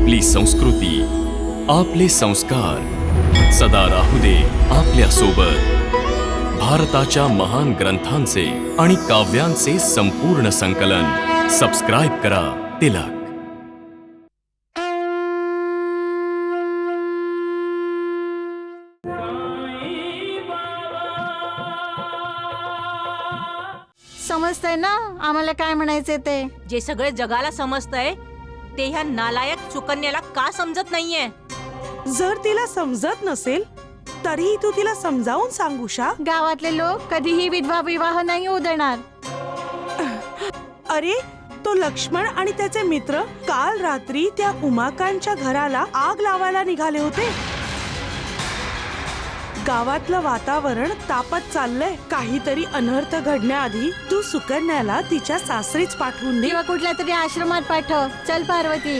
आपली संस्कृती, आपले संस्कार सदा राहू दे आपल्या सोबत. भारताच्या महान ग्रंथांचे आणि काव्यांचे संपूर्ण संकलन. सबस्क्राईब करा तिलक. समजतंय ना आम्हाला काय म्हणायचे ते. जे सगळे जगाला समजतंय ते ह्या नालायक सुकन्याला का समजत नाहीये. जर तिला समजत नसेल तरीही तू तिला समजावून सांगू शा. गावातले लोक कधीही विधवा विवाह नाही होऊ देणार. अरे तो लक्ष्मण आणि त्याचे मित्र काल रात्री त्या उमाकांच्या घराला आग लावायला निघाले होते. गावातलं वातावरण तापत चाललंय. काहीतरी अनर्थ घडण्याआधी तू सुकन्याला तिच्या सासरीच पाठवून दे किंवा कुठल्या तरी आश्रमात पाठव. चल पार्वती.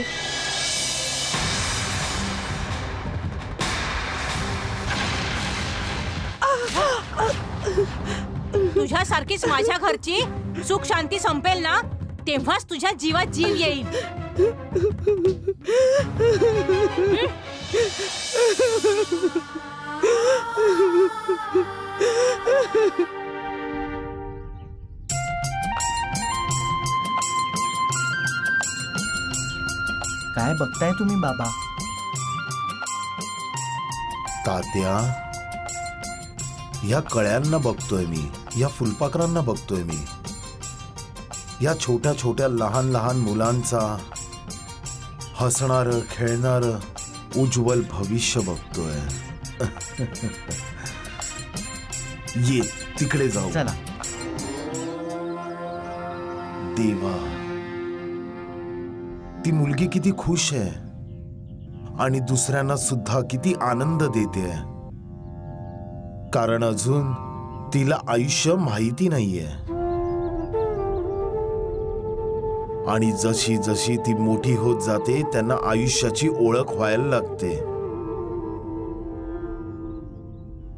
तुझ्यासारखीच माझ्या घरची सुख शांती संपेल ना तेव्हाच तुझ्या जीवात जीव येईल. काय बघताय तुम्ही बाबा? तात्या, या कळ्यांना बघतोय मी, या फुलपाखरांना बघतोय मी, या छोट्या छोट्या लहान लहान मुलांचा हसणारं खेळणारं उज्ज्वल भविष्य बघतोय. ये तिकडे जाऊ. चला. देवा, ती मुलगी किती खुश आहे आणि दुसऱ्यांना सुद्धा किती आनंद देते. कारण अजून तिला आयुष्य माहिती नाहीये आणि जशी जशी ती मोठी होत जाते त्यांना आयुष्याची ओळख व्हायला लागते.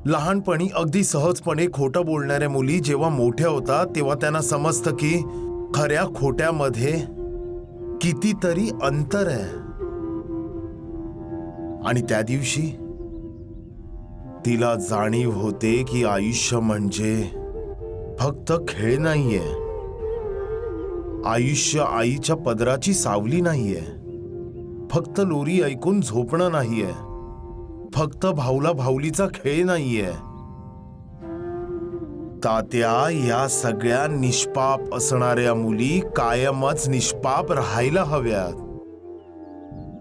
लहानपणी अगदी सहजपणे खोटं बोलणाऱ्या मुली जेव्हा मोठ्या होतात तेव्हा त्यांना समजतं की खऱ्या खोट्यामध्ये कितीतरी अंतर आहे. आणि त्या दिवशी तिला जाणीव होते की आयुष्य म्हणजे फक्त खेळ नाहीये. आयुष्य आईच्या पदराची सावली नाहीये. फक्त लोरी ऐकून झोपणं नाहीये. फक्त भाऊला भाऊलीचा खेळ नाहीये. तात्या, या सगळ्या निष्पाप असणाऱ्या मुली कायमच निष्पाप राहायला हव्यात.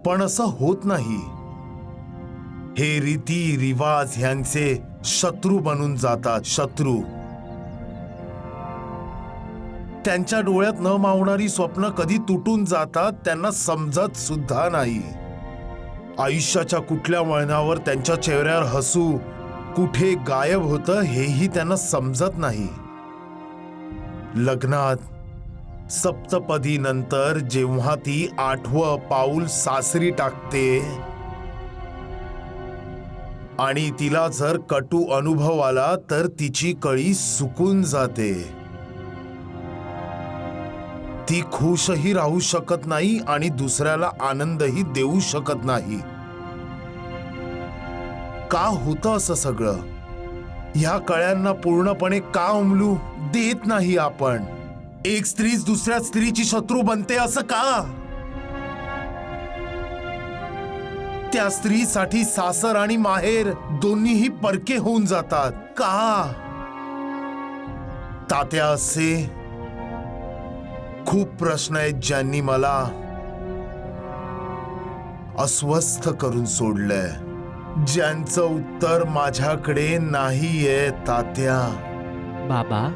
पण असं होत नाही. हे रीती रिवाज ह्यांचे शत्रू बनून जातात. शत्रू. त्यांच्या डोळ्यात न मावणारी स्वप्न कधी तुटून जातात त्यांना समजत सुद्धा नाही. आयुष्याच्या कुठल्या वळणावर त्यांच्या चेहऱ्यावर हसू कुठे गायब होतं हेही त्यांना समजत नाही. लग्नात सप्तपदी नंतर जेव्हा ती 8वं पाऊल सासरी टाकते आणि तिला जर कटू अनुभव आला तर तिची कळी सुकून जाते. ती खुशही राहू शकत नाही आणि दुसऱ्याला आनंदही देऊ शकत नाही. का होतं असं सगळं? ह्या कळ्यांना पूर्णपणे का उमलू देत नाही आपण? एक स्त्रीच दुसऱ्या स्त्रीची शत्रू बनते असं का? त्या स्त्रीसाठी सासर आणि माहेर दोन्हीही परके होऊन जातात का? तात्या, असे खूप प्रश्न आहेत ज्यांनी मला अस्वस्थ करून सोडलंय, ज्यांचं उत्तर माझ्याकडे नाहीये. तात्या, बाबा,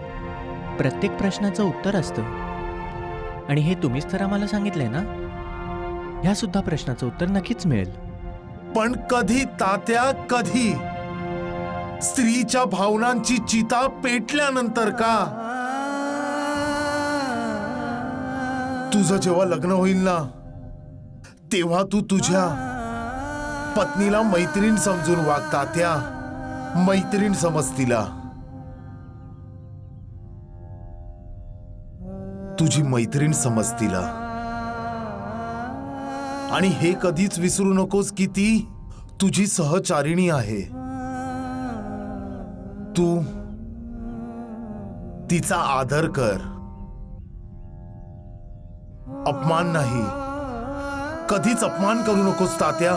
प्रत्येक प्रश्नाचं उत्तर असतं आणि हे तुम्हीच तर आम्हाला सांगितलंय ना. ह्या सुद्धा प्रश्नाचं उत्तर नक्कीच मिळेल. पण कधी तात्या, कधी? स्त्रीच्या भावनांची चिता पेटल्यानंतर का? तुझं जेव्हा लग्न होईल ना तेव्हा तू तुझ्या पत्नीला मैत्रीण समजून वाग. तात्या, मैत्रीण समज तिला. तुझी मैत्रीण समज तिला. आणि हे कधीच विसरू नकोस की ती तुझी सहचारिणी आहे. तू तिचा आदर कर. अपमान नाही, कधीच अपमान करू नकोस तात्या,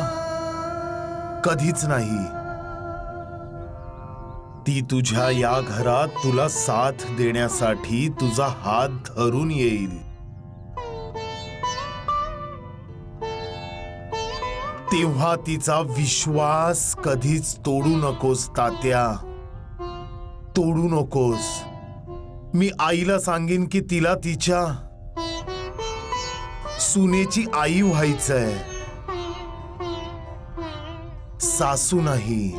कधीच नाही. ती तुझ्या या घरात तुला साथ देण्यासाठी तुझा हात धरून येईल. तेव्हा तिचा विश्वास कधीच तोडू नकोस तात्या, तोडू नकोस. मी आईला सांगेन की तिला तिच्या सुनेची आई व्हायचंय, सासू नाही.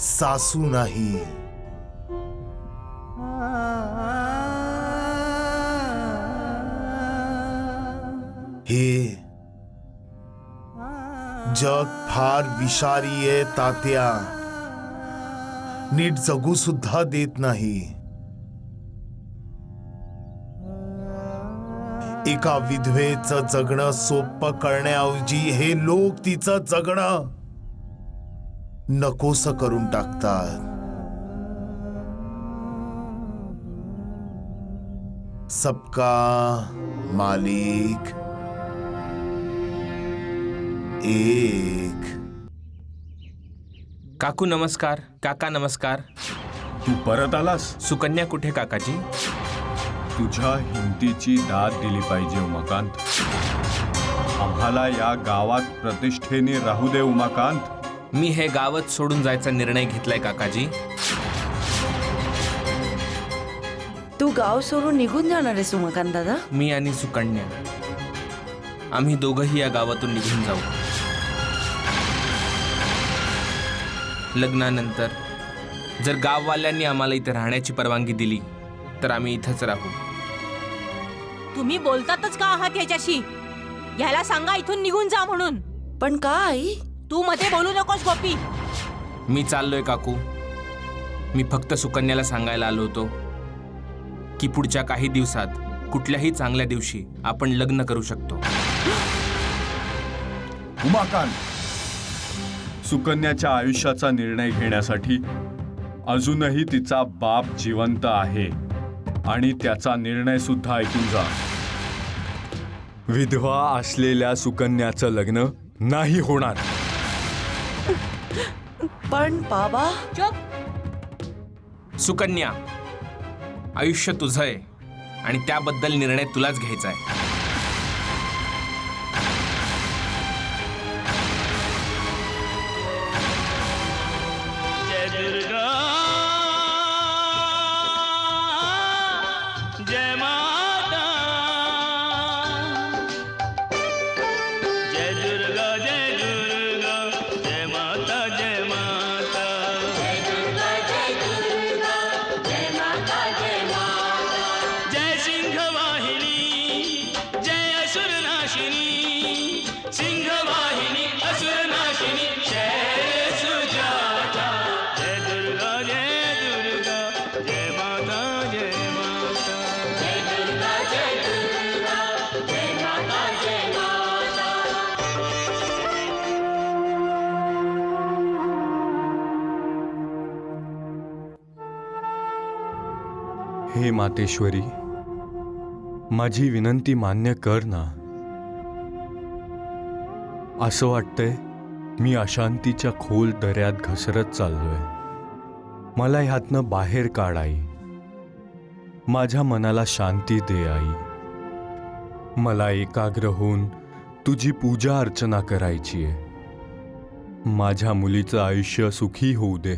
सासू नाही. हे जग फार विषारी आहे तात्या, नीट जगू सुद्धा देत नाही. एका विधवेचं जगणं सोपं करण्याऐवजी हे लोक तिचं जगणं नकोसं करून टाकतात. सबका मालिक एक. काकू नमस्कार. काका नमस्कार. तू परत आलास? सुकन्या कुठे काकाजी? तुझ्या हिमतीची दाद दिली पाहिजे उमाकांत. आम्हाला या गावात प्रतिष्ठेने राहू दे उमाकांत. मी हे गावच सोडून जायचा निर्णय घेतलाय काकाजी. तू गाव सोडून निघून जाणार आहेस उमाकांत दादा? मी आणि सुकन्या आम्ही दोघंही या गावातून निघून जाऊ. लग्नानंतर जर गाववाल्यांनी आम्हाला इथे राहण्याची परवानगी दिली तर आम्ही इथंच राहू. तुम्ही बोलतातच का आहात याच्याशी? याला सांगा इथून निघून जा म्हणून. पण का आई? तू मध्ये बोलू नकोस गोपी. मी चाललोय काकू. मी फक्त सुकन्याला सांगायला आलो होतो की पुढच्या काही दिवसात कुठल्याही चांगल्या दिवशी आपण लग्न करू शकतो. उमाकांत, सुकन्याच्या आयुष्याचा निर्णय घेण्यासाठी अजूनही तिचा बाप जिवंत आहे आणि त्याचा निर्णय सुद्धा ऐकून जा. विधवा असलेल्या सुकन्याचं लग्न नाही होणार. पण बाबा. चुप. सुकन्या, आयुष्य तुझं आहे आणि त्याबद्दल निर्णय तुलाच घ्यायचा आहे. हे मातेश्वरी, माझी विनंती मान्य कर ना. असं वाटतंय मी अशांतीच्या खोल दऱ्यात घसरत चाललोय. मला ह्यातनं बाहेर काढ आई. माझ्या मनाला शांती दे आई. मला एकाग्र होऊन तुझी पूजा अर्चना करायची आहे. माझ्या मुलीचं आयुष्य सुखी होऊ दे.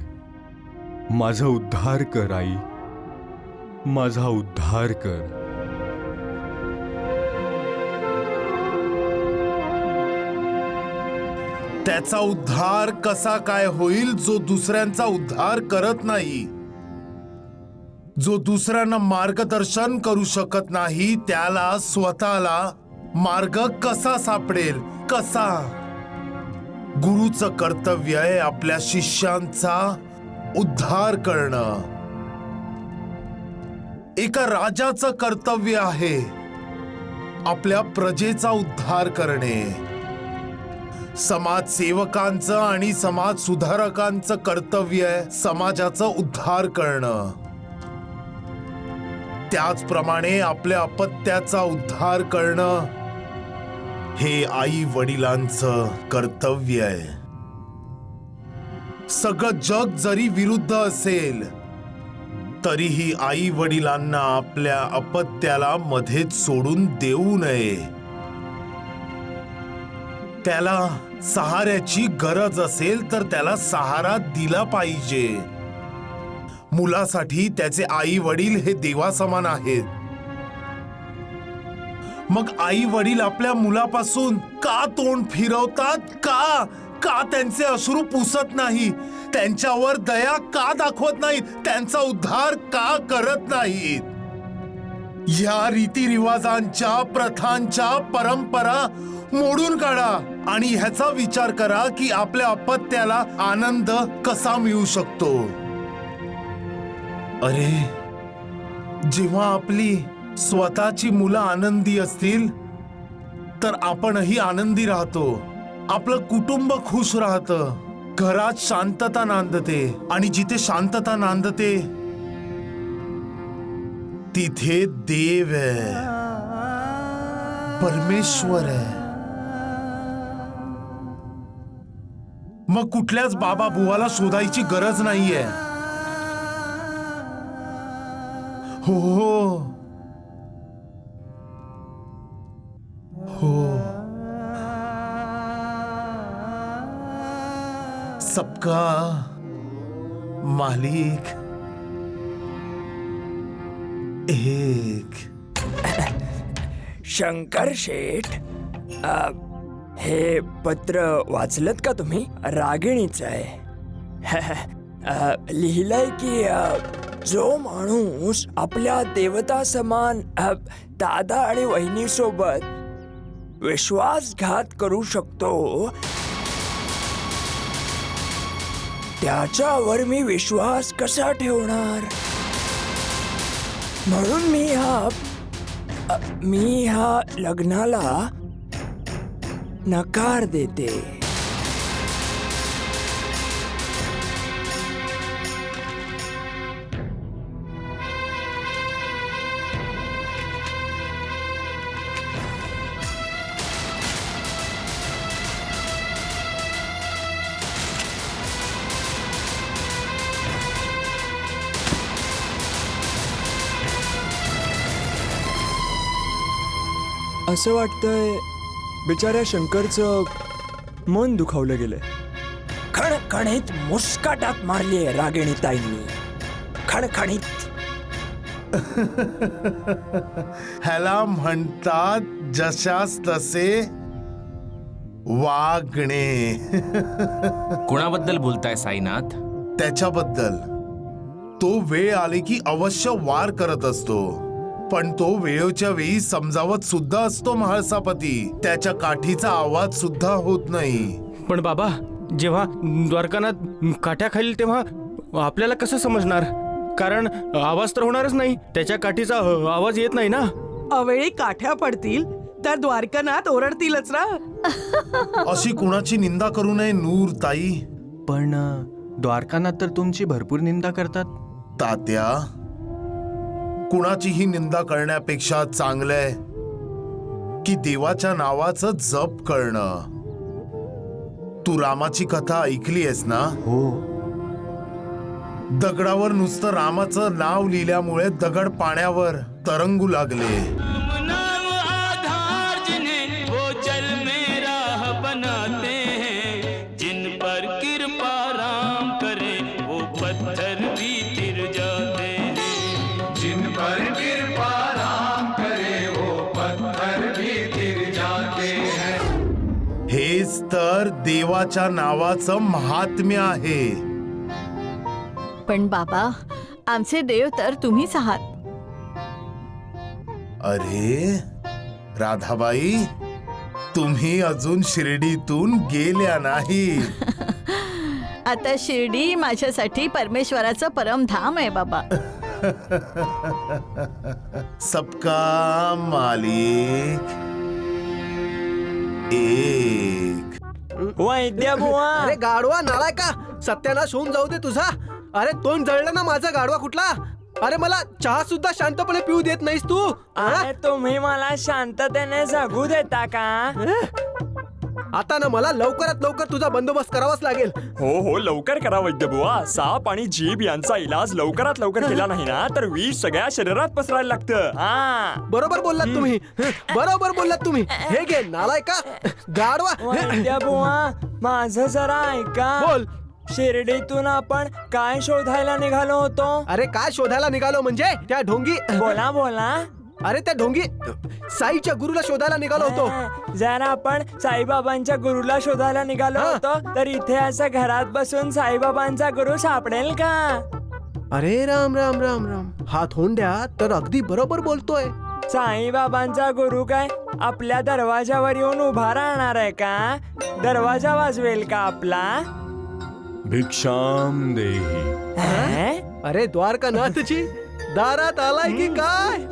माझा उद्धार कर आई, माझा उद्धार कर. त्याचा उद्धार कसा काय होईल जो दुसऱ्यांचा उद्धार करत नाही? जो दुसऱ्यांना मार्गदर्शन करू शकत नाही त्याला स्वतःला मार्ग कसा सापडेल? कसा? गुरुचं कर्तव्य आहे आपल्या शिष्यांचा उद्धार करणं. एका राजाचं कर्तव्य आहे आपल्या प्रजेचा उद्धार करणे. समाजसेवकांचं आणि समाज सुधारकांचं कर्तव्य आहे समाजाचा उद्धार करणं. त्याचप्रमाणे आपल्या अपत्याचा उद्धार करणं हे आई वडिलांचं कर्तव्य आहे. सगळं जग जरी विरुद्ध असेल तरीही आई वडिलांना आपल्या अपत्याला मध्येच सोडून देऊ नये. त्याला सहाऱ्याची गरज असेल तर त्याला सहारा दिला पाहिजे. मुलासाठी त्याचे आई वडील हे देवासमान आहेत. मग आई वडील आपल्या मुलापासून का तोंड फिरवतात? का त्यांचे अश्रू पुसत नाही? त्यांच्यावर दया का दाखवत नाहीत? त्यांचा उद्धार का करत नाहीत? या रीतिरिवाजांच्या, प्रथांच्या, परंपरा मोडून काढा आणि ह्याचा विचार करा की आपल्या अपत्याला आनंद कसा मिळू शकतो. अरे, जेव्हा आपली स्वतःची मुलं आनंदी असतील तर आपणही आनंदी राहतो. आपलं कुटुंब खुश राहतं. घरात शांतता नांदते आणि जिथे शांतता नांदते तिथे देव आहे, परमेश्वर आहे. मग कुठल्याच बाबा बुवाला शोधायची गरज नाहीये. हो हो, सबका मालिक एक. शंकर शेठ, हे पत्र वाचलत का तुम्ही? रागिणीचं आहे. लिहिलंय की जो माणूस आपल्या देवता समान दादा आणि वहिनी सोबत विश्वासघात करू शकतो त्याच्यावर मी विश्वास कसा ठेवणार? म्हणून मी ह्या लग्नाला नकार देते. असं वाटतंय बिचाऱ्या शंकरचं मन दुखावलं गेलंय. खणखणीत मुस्काटात मारलीये रागिणी ताईंनी. खणखणीत. ह्याला म्हणतात जशास तसे वागणे. कोणाबद्दल बोलताय साईनाथ? त्याच्याबद्दल. तो वेळ आले की अवश्य वार करत असतो, पण तो वेळेच्या वेळी समजावत सुद्धा असतो महाळसापती. त्याच्या काठीचा आवाज सुद्धा होत नाही. पण बाबा, जेव्हा द्वारकानाथ काठ्या खाईल तेव्हा आपल्याला कसं समजणार? कारण आवाज तर होणारच नाही, त्याच्या काठीचा आवाज येत नाही ना. अवेळी काठ्या पडतील तर द्वारकानाथ ओरडतीलच ना. अशी कुणाची निंदा करू नये नूर ताई. पण द्वारकानाथ तर तुमची भरपूर निंदा करतात. तात्या, कुणाचीही निंदा करण्यापेक्षा चांगलंय की देवाच्या नावाचं जप करणं. तू रामाची कथा ऐकली आहेस ना? हो. दगडावर नुसतं रामाचं नाव लिहिल्यामुळे दगड पाण्यावर तरंगू लागले. हेच तर देवाच्या नावाचं महात्म्य आहे. पण बाबा, आमचे देव तर तुम्हीच आहात. अरे राधाबाई, तुम्ही अजून शिर्डीतून गेल्या नाही. आता शिर्डी माझ्यासाठी परमेश्वराचं परमधाम आहे बाबा. सबका मालिक एक. वैद्य बुवा अरे गाडवा नालाय का सत्यानाश होऊन जाऊ दे तुझा. अरे तोंड जळलं ना माझा गाडवा कुठला. अरे मला चहा सुद्धा शांतपणे पिऊ देत नाहीस तू. अरे तुम्ही मला शांततेने जगू देता का? आता ना मला लवकरात लवकर तुझा बंदोबस्त करावाच लागेल. हो लवकर करा वैद्य बुवा. साप आणि जीभ यांचा इलाज लवकरात लवकर केला नाही ना तर विष सगळ्या शरीरात पसरायला लागतं. हा बरोबर बोललात तुम्ही. बरोबर बोललात तुम्ही. हे घे नालाय का गाडवा. वैद्य बुवा माझं जरा ऐका. बोल. शिर्डीतून आपण काय शोधायला निघालो होतो? अरे काय शोधायला निघालो म्हणजे त्या ढोंगी. बोला बोला. अरे त्या ढोंगी साईच्या गुरुला शोधायला निघालो होतो. जर आपण साईबाबांच्या गुरुला शोधायला निघालो होतो तर इथे असं घरात बसून साईबाबांचा गुरु सापडेल का? अरे राम राम राम राम. हा धोंड्या तर अगदी बरोबर बोलतोय. साईबाबांचा गुरु काय आपल्या दरवाजावर येऊन उभा राहणार आहे का? दरवाजा वाजवेल का आपला? भिक्षाम देही. अरे द्वारकानाथची दारात आलाय की काय?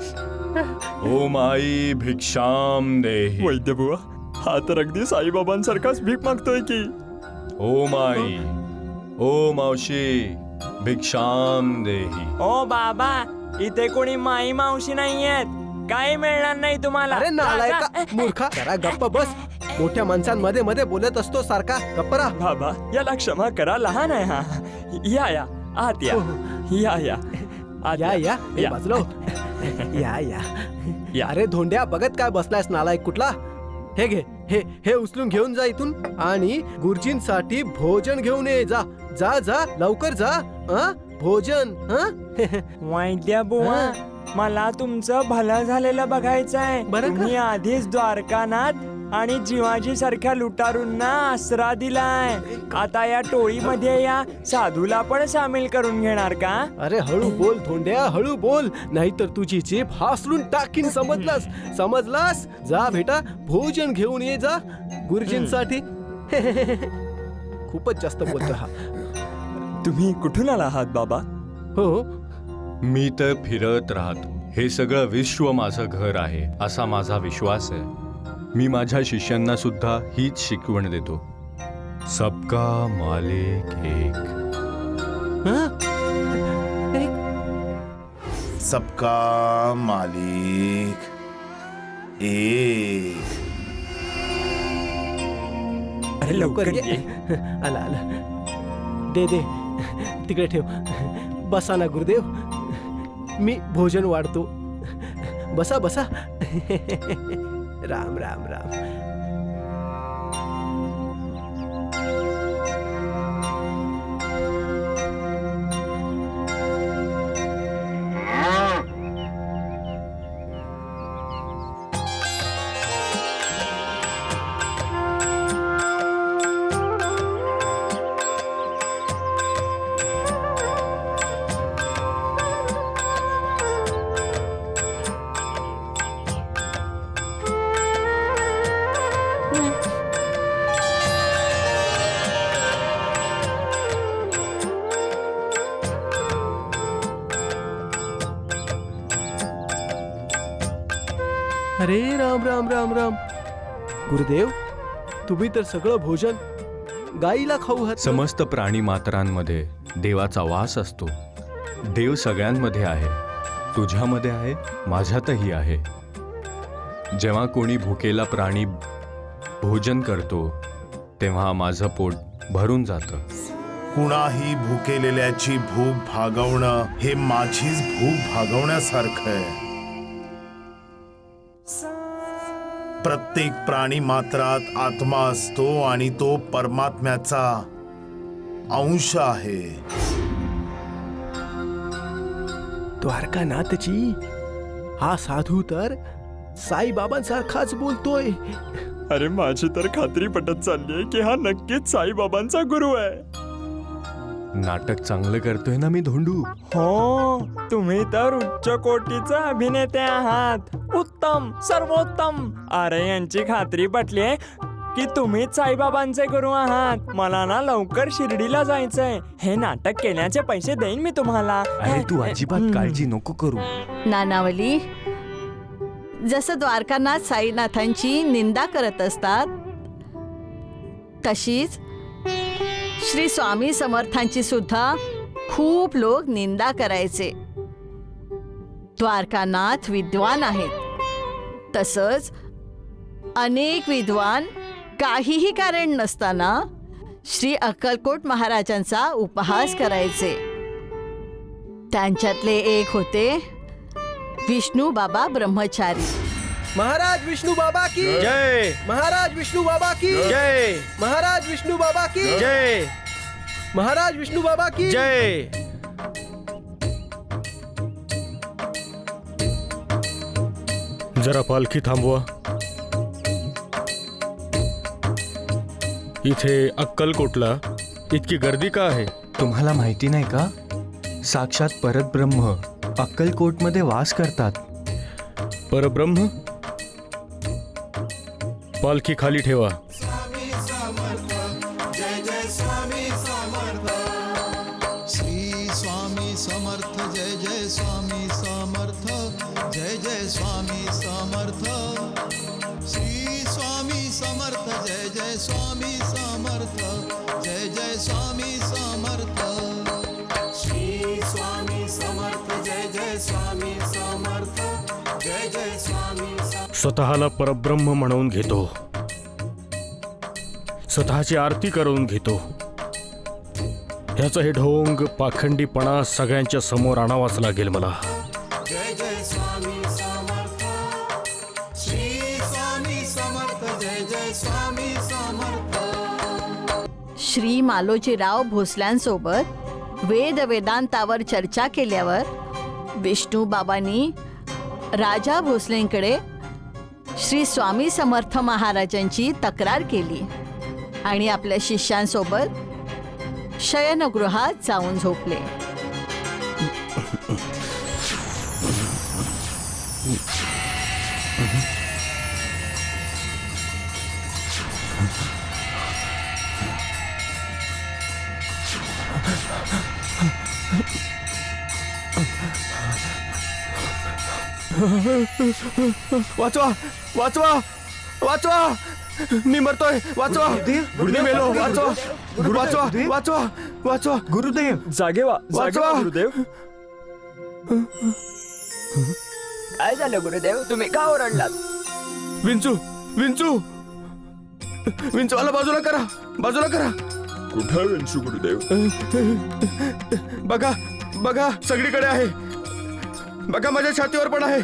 ओम आई भिक्षाम देही. वैद्य बुवा हा तर अगदी साईबाबांसारखाच भीक मागतोय की. ओम आई. ओ मावशी भिक्षाम देही. ओ बाबा इथे कोणी माई मावशी नाहीयेत. काही मिळणार नाही तुम्हाला. अरे नालाय का मूर्खा. जरा गप्प बस. मोठ्या माणसांमध्ये मध्ये बोलत असतो सारखा. गप्प राहा. बाबा याला क्षमा करा. लहान आहे हा. या आत या. या आत या या हे या. वाजलो. या या या. अरे धोंड्या बघत काय बसलायस नालायक कुठला. हे घे हे उचलून घेऊन जा इथून आणि गुरुजींसाठी भोजन घेऊन ये. जा जा जा लवकर जा. भोजन. वैद्य बुवा मला तुमचं भलं झालेलं बघायचंय. बरं का? तुम्ही आधीच द्वारकानाथ आणि जीवाजी सारख्या लुटारूंना आसरा दिलाय. आता या टोळीमध्ये या साधूला पण सामील करून घेणार का? अरे हळू बोल धोंड्या हळू बोल. नाहीतर तुझी जीभ हासलून टाकीन. समजलास. जा बेटा भोजन घेऊन ये जा गुरुजींसाठी. खूपच जास्त बोलतो हा. तुम्ही कुठून आला आहात बाबा? हो मी तर फिरत राहतो. हे सगळं विश्व माझं घर आहे असा माझा विश्वास आहे. मी माझ्या शिष्यांना सुद्धा हीच शिकवण देतो. सबका मालिक एक. सबका मालिक एक. अरे लवकर ये. आला दे तिकडे ठेव. बसा ना गुरुदेव. मी भोजन वाढतो. बसा. राम राम राम. अरे राम राम राम राम. गुरुदेव तुम्ही तर सगळं भोजन गाईला खाऊ घातलं. समस्त प्राणी मात्रांमध्ये देवाचा वास असतो. देव सगळ्यांमध्ये आहे. तुझ्यामध्ये आहे, माझ्यातही आहे. जेव्हा कोणी भुकेला प्राणी भोजन करतो तेव्हा माझं पोट भरून जातं. कुणाही भुकेलेल्याची भूक भागवणं हे माझीच भूक भागवण्यासारखं आहे. प्रत्येक प्राणी मात्रात आत्मा असतो आणि तो परमात्म्याचा अंश आहे. द्वारकानाथची हा साधू तर साईबाबांसारखाच बोलतोय. अरे माझी तर खात्री पटत चालली की हा नक्कीच साईबाबांचा गुरु आहे. नाटक चांगलं करतोय ना मी धोंडू. हो तुम्ही तर उच्च कोटीचे अभिनेते आहात. उत्तम सर्वोत्तम. अरे यांची खात्री पटली की तुम्हीच साईबाबांचे गुरु आहात. मला ना लवकर शिर्डीला जायचंय. हे नाटक केल्याचे पैसे देईन मी तुम्हाला. अरे तू अजिबात काळजी नको करू. नानावली, जसं द्वारकानाथ साईनाथांची निंदा करत असतात तशीच श्री स्वामी समर्थांची सुद्धा खूप लोक निंदा करायचे. द्वारकानाथ विद्वान आहेत, तसंच अनेक विद्वान काहीही कारण नसताना श्री अक्कलकोट महाराजांचा उपहास करायचे. त्यांच्यातले एक होते विष्णू बाबा ब्रह्मचारी. महाराज विष्णू बाबा की जय. महाराज विष्णू बाबा की जय. महाराज विष्णू बाबा की जय. महाराज विष्णू बाबा की जय. जरा पालखी थांबवा. इथे अक्कलकोटला इतकी गर्दी का आहे? तुम्हाला माहिती नाही का, साक्षात परब्रह्म अक्कलकोटमध्ये वास करतात. परब्रह्म? पालखी खाली ठेवा. श्री स्वामी समर्थ जय जय स्वामी समर्थ जय जय स्वामी समर्थ. श्री स्वामी समर्थ जय जय स्वामी समर्थ जय जय स्वामी समर्थ. श्री स्वामी समर्थ जय जय स्वामी समर्थ जय जय स्वामी. स्वतःला परब्रह्म म्हणून घेतो, स्वतःची आरती करून घेतो. ह्याचं हे ढोंग पाखंडीपणा सगळ्यांच्या समोर आणावाच लागेल मला. जय जय स्वामी समर्थ. श्री स्वामी समर्थ जय जय स्वामी समर्थ. श्री मालोजीराव भोसल्यांसोबत वेद वेदांतावर चर्चा केल्यावर विष्णू बाबांनी राजा भोसलेंकडे श्री स्वामी समर्थ महाराजांची तक्रार केली आणि आपल्या शिष्यांसोबत शयनगृहात जाऊन झोपले. वाचवा वाचवा वाचवा, मी मरतोय. वाचवा. गुरुदेव मेलो. वाचवा वाचवा वाचवा वाचवा. गुरुदेव जागे व्हा. वाचवा. गुरुदेव. काय झालं गुरुदेव, तुम्ही का ओरडलात? विंचू विंचू विंचूला बाजूला करा, बाजूला करा. कुठं विंचू गुरुदेव? बघा बघा, सगळीकडे आहे. बघा, माझ्या छातीवर पण आहे.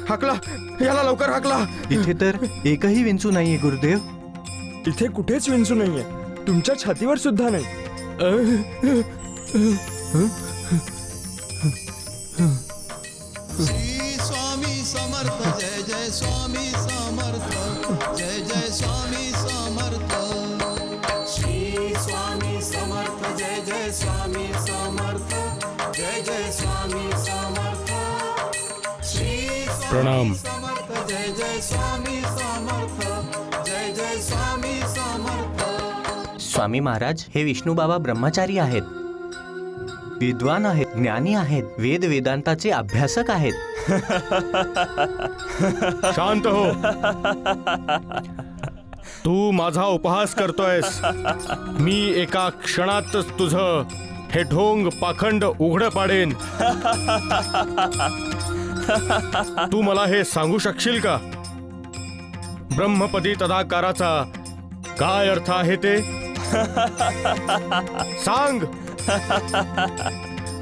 हाकला याला, लवकर हाकला. इथे तर एकही विंचू नाहीये गुरुदेव. इथे कुठेच विंचू नाहीये, तुमच्या छातीवर सुद्धा नाही. श्री स्वामी समर्थ जय जय स्वामी समर्थ जय जय स्वामी समर्थ. श्री स्वामी समर्थ जय जय स्वामी समर्थ जय जय स्वामी समर्थ. श्री प्रणाम. समर्थ जय जय स्वामी समर्थ जय जय स्वामी समर्थ. स्वामी महाराज हे विष्णू बाबा ब्रह्मचारी आहेत, विद्वान आहेत, ज्ञानी आहेत, वेद वेदांताचे अभ्यासक आहेत. शांत हो. तू माझा उपहास करतोयस. मी एका क्षणातच तुझं हे ढोंग पाखंड उघड पाडेन. तू मला हे सांगू शकशील का, ब्रह्मपदी तदाकाराचा काय अर्थ आहे ते? सांग.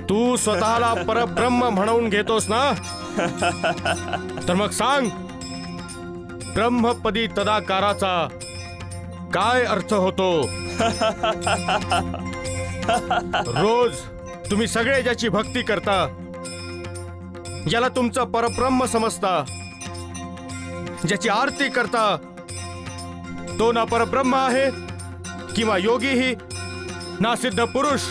तू स्वतःला परब्रह्म म्हणून घेतोस ना, तर मग सांग, ब्रह्मपदी तदाकाराचा काय अर्थ होतो? रोज तुम्ही सगळे ज्याची भक्ती करता, ज्याला तुमचं परब्रह्म समजता, ज्याची आरती करता, तो ना परब्रह्म आहे किंवा योगीही ना सिद्ध पुरुष.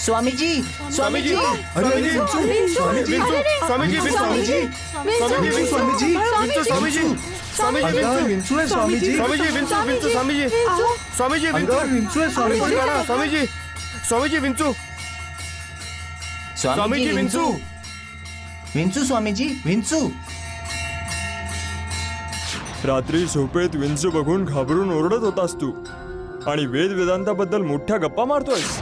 स्वामीजी स्वामीजी स्वामीजी स्वामीजी स्वामीजी स्वामीजी स्वामीजी स्वामीजी स्वामीजी स्वामीजी स्वामीजी स्वामीजी स्वामीजी स्वामीजी विंचू स्वामीजी विंचू विंचू स्वामीजी विंचू. रात्री झोपेत विंचू बघून घाबरून ओरडत होतास तू आणि वेदांताबद्दल मोठ्या गप्पा मारतोयस.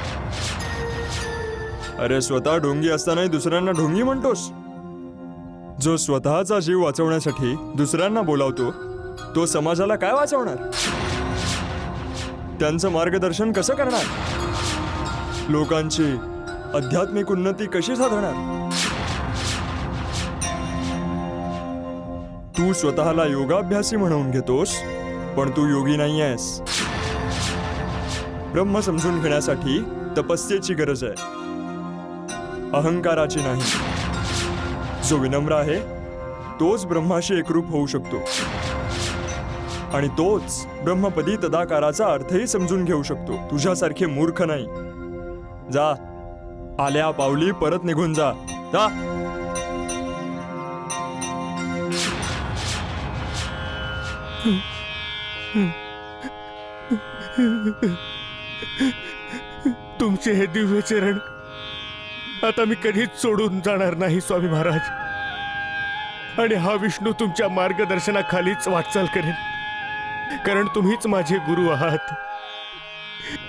अरे स्वतः ढोंगी असतानाही दुसऱ्यांना ढोंगी म्हणतोस. जो स्वतःचा जीव वाचवण्यासाठी दुसऱ्यांना बोलावतो तो समाजाला काय वाचवणार? त्यांचं मार्गदर्शन कसं करणार? लोकांची आध्यात्मिक उन्नती कशी साधणार? तू स्वतःला योगाभ्यासी म्हणवून घेतोस, पण तू योगी नाही आहेस. ब्रह्म समजून घेण्यासाठी तपस्येची गरज आहे, अहंकाराची नाही. जो विनम्र आहे तोच ब्रह्माशी एकरूप होऊ शकतो आणि तोच ब्रह्मपदी तदाकाराचा अर्थही समजून घेऊ शकतो. तुझ्यासारखे मूर्ख नाही. जा, आल्या पावली परत निघून जा. जा. तुमचे हे दिव्य चरण आता मी कधीच सोडून जाणार नाही स्वामी महाराज. आणि हा विष्णू तुमच्या मार्गदर्शनाखालीच वाटचाल करेन, कारण तुम्हीच माझे गुरु आहात.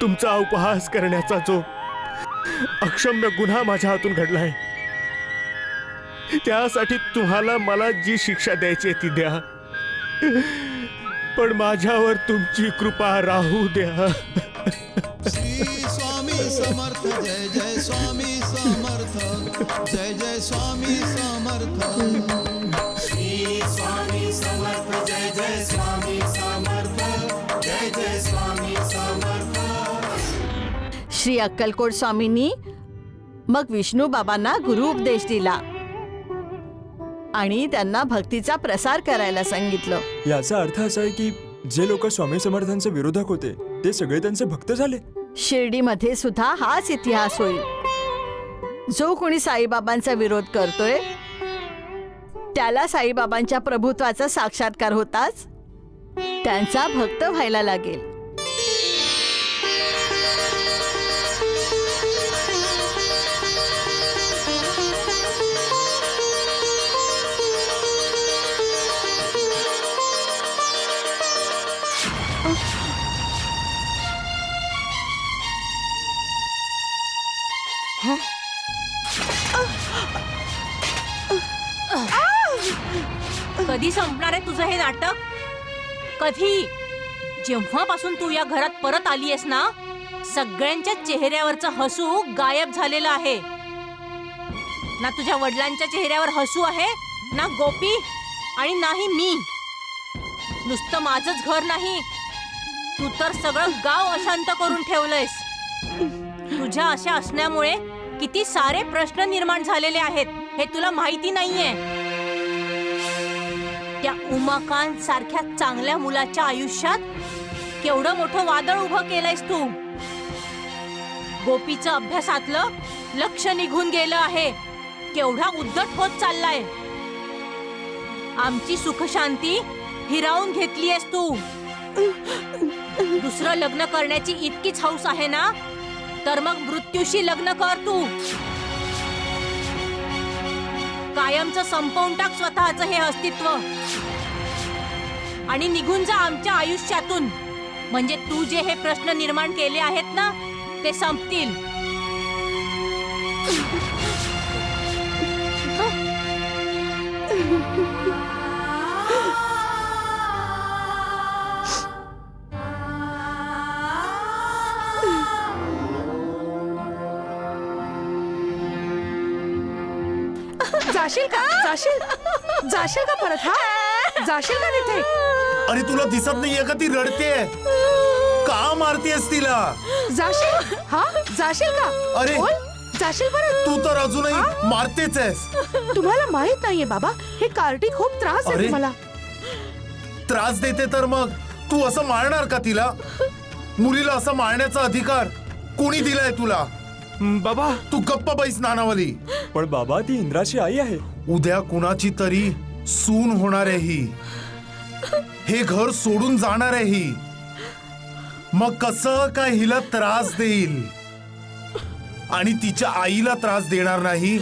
तुमचा उपहास करण्याचा जो अक्षम्य गुन्हा माझ्या हातून घडलाय, त्यासाठी तुम्हाला मला जी शिक्षा द्यायची ती द्या, पण माझ्यावर तुमची कृपा राहू द्या. श्री स्वामी समर्थ जय जय स्वामी समर्थ जय जय स्वामी समर्थ. श्री स्वामी समर्थ जय जय स्वामी समर्थ जय जय स्वामी समर्थ. श्री अक्कलकोट स्वामींनी मग विष्णू बाबांना गुरु उपदेश दिला आणि त्यांना भक्तीचा प्रसार करायला सांगितलं. याचा अर्थ असा आहे की जे लोक स्वामी समर्थांचे विरोधक होते ते सगळे त्यांचे भक्त झाले. शिर्डीमध्ये सुद्धा हाच इतिहास होईल. जो कोणी साईबाबांचा विरोध करतोय त्याला साईबाबांच्या प्रभुत्वाचा साक्षात्कार होताच त्यांचा भक्त व्हायला लागेल. कधी संपणार आहे तुझं हे नाटक? कधी? जेव्हापासून तू या घरात परत आलीयस ना, सगळ्यांच्या चेहऱ्यावरचं हसू गायब झालेलं आहे. ना तुझ्या वडिलांच्या चेहऱ्यावर हसू आहे, ना गोपी आणि नाही मी. नुसतं माझंच घर नाही, तू तर सगळं गाव अशांत करून ठेवलंयस. तुझ्या अशा असण्यामुळे किती सारे प्रश्न निर्माण झालेले आहेत हे तुला माहिती नाहीये. त्या उमाकांत सारख्या चांगल्या मुलाच्या आयुष्यात केवढं मोठं वादळ उभं केलंयस तू. गोपीचं अभ्यासातलं लक्ष निघून गेलं आहे, केवढा उद्धट होत चाललाय. आमची सुखशांती हिरावून घेतलीयस तू. दुसरं लग्न करण्याची इतकीच हौस आहे ना, तर मग मृत्यूशी लग्न कर तू. कायमचं संपवून टाक स्वतःचं हे अस्तित्व आणि निघून जा आमच्या आयुष्यातून. म्हणजे तू जे हे प्रश्न निर्माण केले आहेत ना ते संपतील. जाशील का? जाशील का परत? हा, जाशील का तिथे? अरे तुला दिसत नाहीये का ती रडतेय? का मारतेस तिला? जाशील? हा, जाशील का? अरे बोल, जाशील परत? तू तर अजूनही मारतेच आहेस. तुम्हाला माहित नाहीये बाबा, हे कार्टी खूप त्रास देते मला. त्रास देते तर मग तू असं मारणार का तिला? मुलीला असं मारण्याचा अधिकार कोणी दिलाय तुला? बाबा तू गप्प बैस नानावली. पण बाबा ती इंद्राची आई आहे. उद्या कुणाची तरी सून होणार आहे ही. हे घर सोडून जाणार आहे ही. मग कसं काय हिला त्रास देईल आणि तिच्या आईला त्रास देणार नाही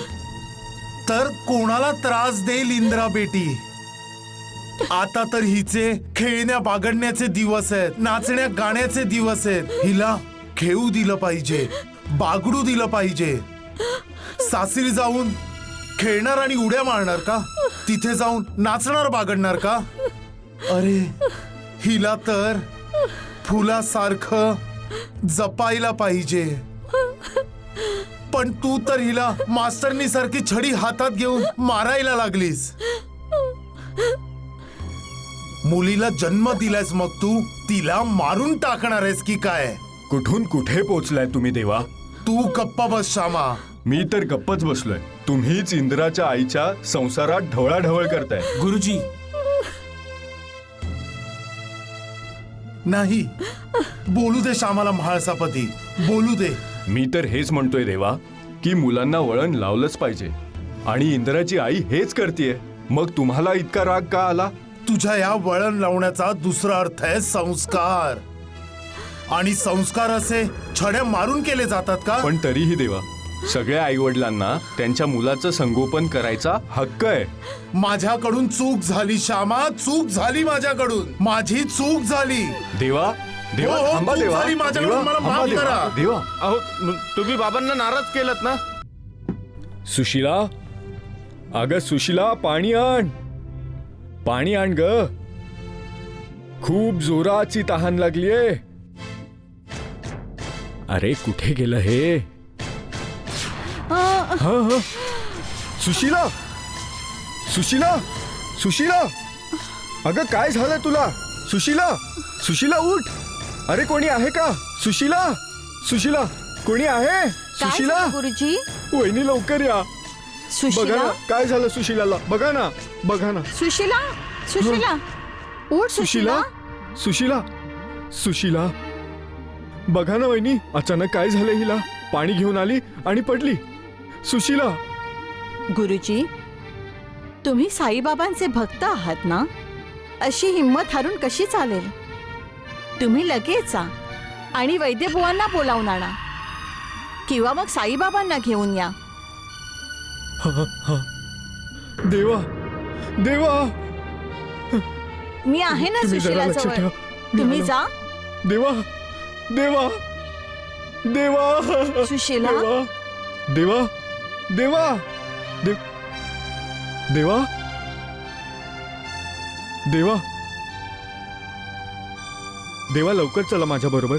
तर कोणाला त्रास देईल इंद्रा बेटी. आता तर हिचे खेळण्या बागडण्याचे दिवस आहेत, नाचण्या गाण्याचे दिवस आहेत. हिला खेळू दिलं पाहिजे, बागडू दिलं पाहिजे. सासरी जाऊन खेळणार आणि उड्या मारणार का? तिथे जाऊन नाचणार बागडणार का? अरे हिला तर फुलासारखं जपायला पाहिजे. पण तू तर हिला मास्तरनी सारखी छडी हातात घेऊन मारायला लागलीस. मुलीला जन्म दिलायस मग तू तिला मारून टाकणार आहेस की काय? कुठून कुठे पोचलाय तुम्ही देवा? तू गप्पा बस श्यामा. मी तर गप्पच बसलोय. तुम्हीच इंद्राच्या आईच्या संसारात ढवळाढवळ करताय. गुरुजी, नाही बोलू दे श्यामाला म्हाळसापती, बोलू दे. मी तर हेच म्हणतोय देवा की मुलांना वळण लावलंच पाहिजे आणि इंद्राची आई हेच करतेय. मग तुम्हाला इतका राग का आला? तुझ्या या वळण लावण्याचा दुसरा अर्थ आहे संस्कार. आणि संस्कार असे छड्या मारून केले जातात का? पण तरीही देवा, सगळ्या आई वडिलांना त्यांच्या मुलाचं संगोपन करायचा हक्क आहे. माझ्याकडून चूक झाली श्यामा, चूक झाली माझ्याकडून. माझी चूक झाली देवा. देवा हो, थांबा चूक देवा. झाली माझ्याकडून, देवा, मला थांबा माफ देवा. करा. देवा अहो तुम्ही बाबांना नाराज केलं ना. सुशिला, अगं सुशिला, पाणी आण, पाणी आण ग. खूप जोराची तहान लागलीये. अरे कुठे गेलं हे? हा सुशिला, सुशिला, सुशिला, अगं काय झालं तुला? सुशिला, सुशिला उठ. अरे कोणी आहे का? सुशिला, सुशिला, कोणी आहे? सुशिला, गुरुजी. वहिनी लवकर या. सुशिला? बघा ना काय झालं सुशिलाला. बघा ना, बघा ना. सुशिला, सुशिला, उठ सुशिला, सुशिला, सुशिला, बघा ना वहिनी, अचानक काय झालं हिला? पाणी घेऊन आली आणि पडली. सुशिला. गुरुजी, तुम्ही साईबाबांचे भक्त आहात ना? अशी हिंमत हारून कशी चालेल? तुम्ही लगेच जा आणि वैद्यबुवांना बोलावून आणा किंवा मग साईबाबांना घेऊन या. देवा, देवा, मी आहे ना तुम्ही जरा सुशिला लक्ष जवळ. ठेवा. तुम्ही जा. देवा, देवा, देवा, सुशिला. देवा, देवा, देवा, देवा, देवा, देवा, लवकर चला माझ्या बरोबर.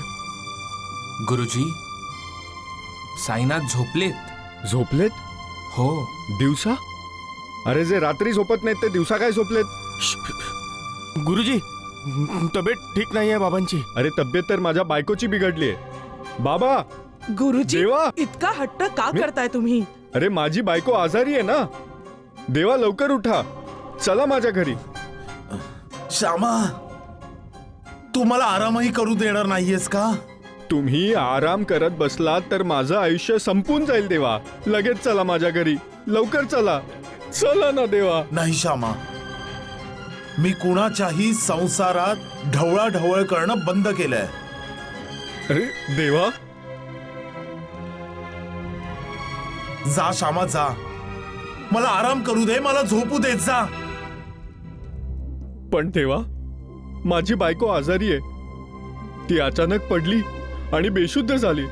गुरुजी, साईनाथ झोपलेत. झोपलेत? हो. दिवसा? अरे जे रात्री झोपत नाहीत ते दिवसा काय झोपलेत? गुरुजी, तब्येत ठीक नाही आहे बाबांची. अरे तब्येत तर माझ्या बायकोची बिघडली आहे. बाबा. गुरुजी, देवा. इतका हट्ट का करताय तुम्ही? अरे माझी बायको आजारी आहे ना. देवा लवकर उठा, चला माझ्या घरी. श्यामा, तू मला आरामही करू देणार नाहीयेस का? तुम्ही आराम करत बसलात तर माझं आयुष्य संपून जाईल. देवा लगेच चला माझ्या घरी, लवकर चला, चला ना देवा. नाही श्यामा, मी कुणाच्याही संसारात ढवळाढवळ करणं बंद केलंय. अरे देवा. जा श्यामा जा, मला आराम करू दे, मला झोपू दे. जा. पण देवा, माझी बायको आजारी आहे. ती अचानक पडली आणि बेशुद्ध झाली.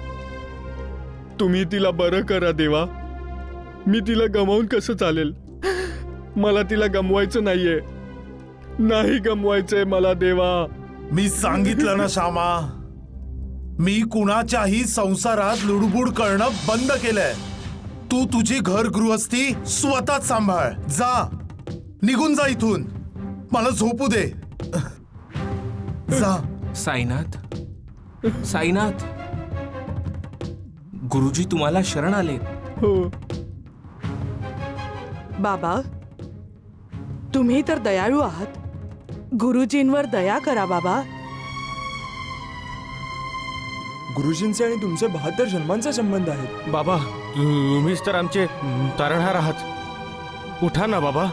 तुम्ही तिला बरं करा देवा. मी तिला गमावून कसं चालेल? मला तिला गमवायचं नाहीये, नाही गमवायचंय मला देवा. मी सांगितलं ना श्यामा, मी कुणाच्याही संसारात लुडबुड करणं बंद केलंय. तू तुझी घर गृहस्थी स्वतःच सांभाळ. जा, निघून जा इथून, मला झोपू दे. जा. साईनाथ, साईनाथ, गुरुजी तुम्हाला शरण आले. हो. बाबा, तुम्ही तर दयाळू आहात. गुरुजींवर दया करा बाबा. गुरुजींचे आणि तुमचे 72 जन्मांचे संबंध आहेत. बाबा तुम्हीच तर आमचे तारणहार आहात. उठा ना बाबा.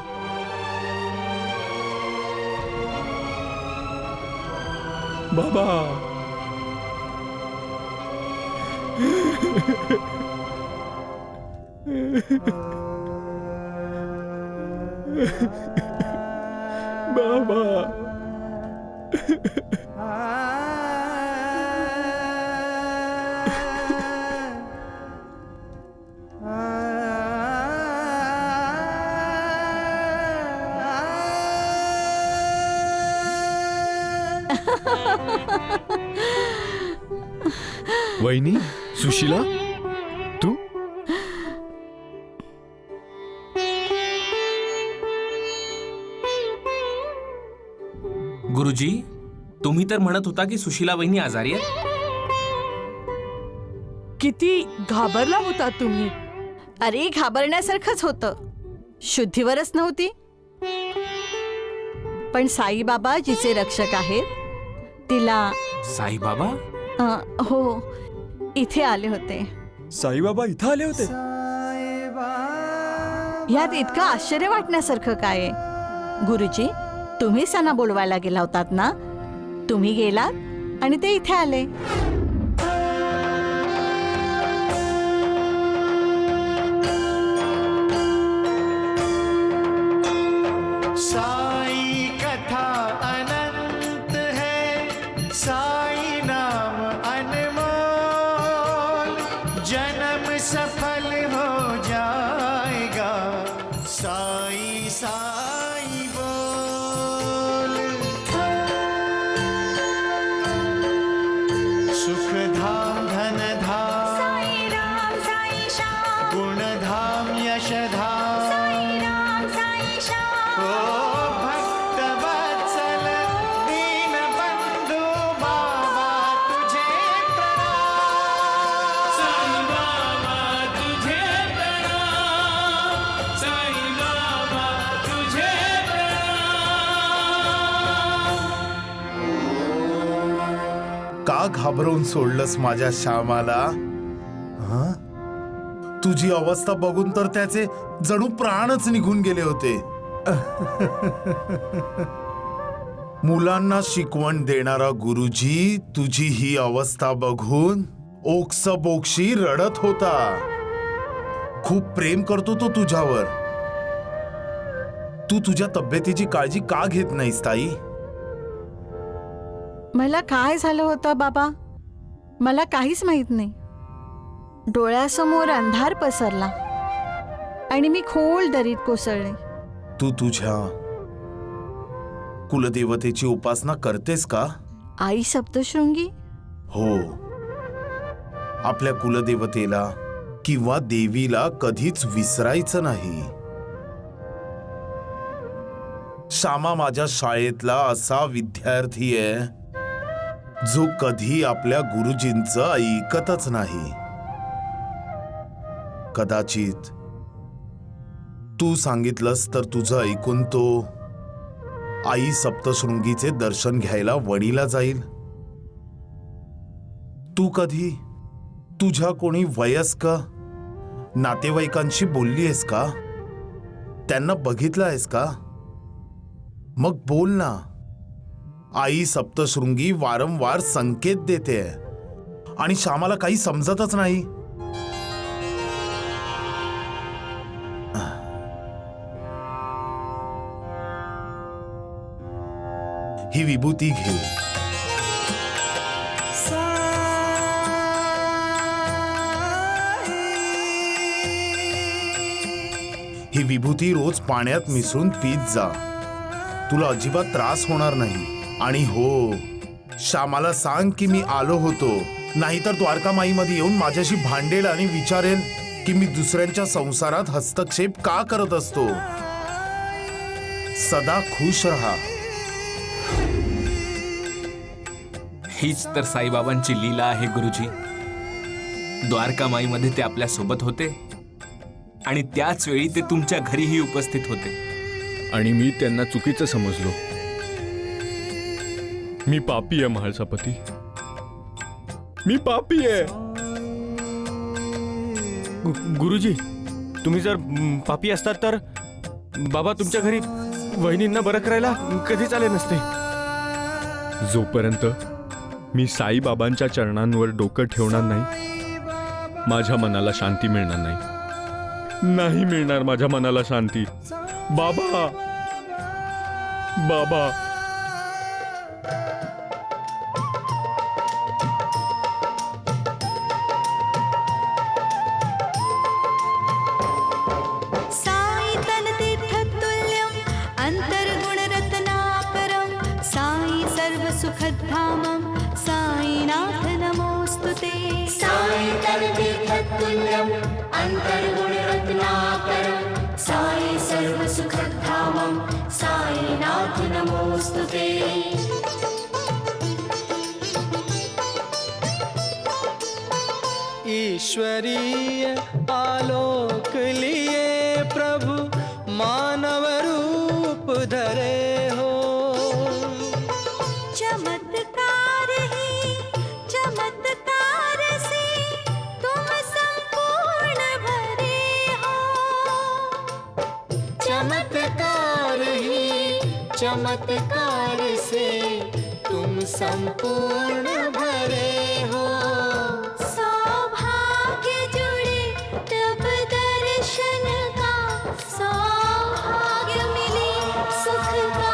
बाबा बाबा वहिनी, सुशीला, तू? गुरुजी, तुम्ही तर म्हणत होता की सुशीला वहिनी आजारी आहेत. किती घाबरला होता तुम्ही. अरे घाबरण्यासारखंच होतं, शुद्धीवरच नव्हती. पण साईबाबा जिचे रक्षक आहेत तिला. साईबाबा? हो, इथे आले होते. साईबाबा इथं आले होते? यात इतकं आश्चर्य वाटण्यासारखं काय आहे? गुरुजी, तुम्ही त्यांना बोलवायला गेला होतात ना. तुम्ही गेलात आणि ते इथे आले. साई कथा अनंत है, साई नाम अनमोल, जन्म सफल हो जाएगा, साई साई बोल. सुख धाम धन धाम, साई राम साई श्याम, गुण धाम यश धाम, साई राम साई श्याम. ओ भक्त वत्सल दीन बंधु बाबा तुझे प्रणाम, साई बाबा तुझे प्रणाम, साई बाबा तुझे प्रणाम. का घाबरवून सोडलंस माझ्या श्यामाला? हं? तुझी अवस्था बघून तर त्याचे जणू प्राणच निघून गेले होते. मुलांना शिकवण देणारा गुरुजी तुझी ही अवस्था बघून ओक्सबोक्शी रडत होता. खूप प्रेम करतो तो तुझ्यावर. तू तुझ्या तब्येतीची काळजी का घेत नाहीस ताई? मला काय झालं होतं बाबा, मला काहीच माहित नाही. डोळ्यासमोर अंधार पसरला आणि मी खोल दरीत कोसळले. तू तुझ्या कुलदेवतेची उपासना करतेस का? आई सप्तशृंगी? हो. आपल्या कुलदेवतेला किंवा देवीला कधीच विसरायचं नाही. श्यामा माझ्या शाळेतला असा विद्यार्थी आहे जो कधी आपल्या गुरुजींचं ऐकतच नाही. कदाचित तू सांगितलंस तर तुझं ऐकून तो आई सप्तशृंगीचे दर्शन घ्यायला वणीला जाईल. तू कधी तुझ्या कोणी वयस्क नातेवाईकांशी बोलली आहेस का? त्यांना बघितलं आहेस का? मग बोल ना. आई सप्तशृंगी वारंवार संकेत देते आणि श्यामाला काही समजतच नाही. ही विभूती घे. ही विभूती रोज पाण्यात मिसळून पीत जा. तुला अजिबात त्रास होणार नाही. आणि हो, श्यामाला सांग की मी आलो होतो. नाहीतर द्वारकामाईमध्ये येऊन माझ्याशी भांडेल आणि विचारेल की मी दुसऱ्यांच्या संसारात हस्तक्षेप का करत असतो. सदा खुश रहा. हीच तर साईबाबांची लीला आहे गुरुजी. द्वारकामाईमध्ये ते आपल्या सोबत होते आणि त्याच वेळी ते तुमच्या घरीही उपस्थित होते. आणि मी त्यांना चुकीचं समजलो. मी पापी आहे म्हाळसापती. मी पापी आहे. गुरुजी, तुम्ही जर पापी असतात तर बाबा तुमच्या घरी वहिनींना बरं करायला कधीच आले नसते. जोपर्यंत मी साईबाबांच्या चरणांवर डोकं ठेवणार नाही, माझ्या मनाला शांती मिळणार नाही. नाही मिळणार माझ्या मनाला शांती. बाबा, बाबा. साई तनतीर्थतुल्यं अन्तर्गुणरत्नाकरं साई सर्वसुखधामं साईनाथ नमोऽस्तुते. साई तनतीर्थतुल्यं अन्तर्गुणरत्नाकरं साई सर्वसुखधामं साईनाथ नमोऽस्तुते. ईश्वरीय आलोक लिए प्रभु मानव रूप धरे हो. चमत्कार ही चमत्कार से तुम संपूर्ण भरे हो. चमत्कार ही चमत्कार से तुम संपूर्ण भरे हो. सौभाग्य जुड़े तब दर्शन का, सौभाग्य मिले सुख का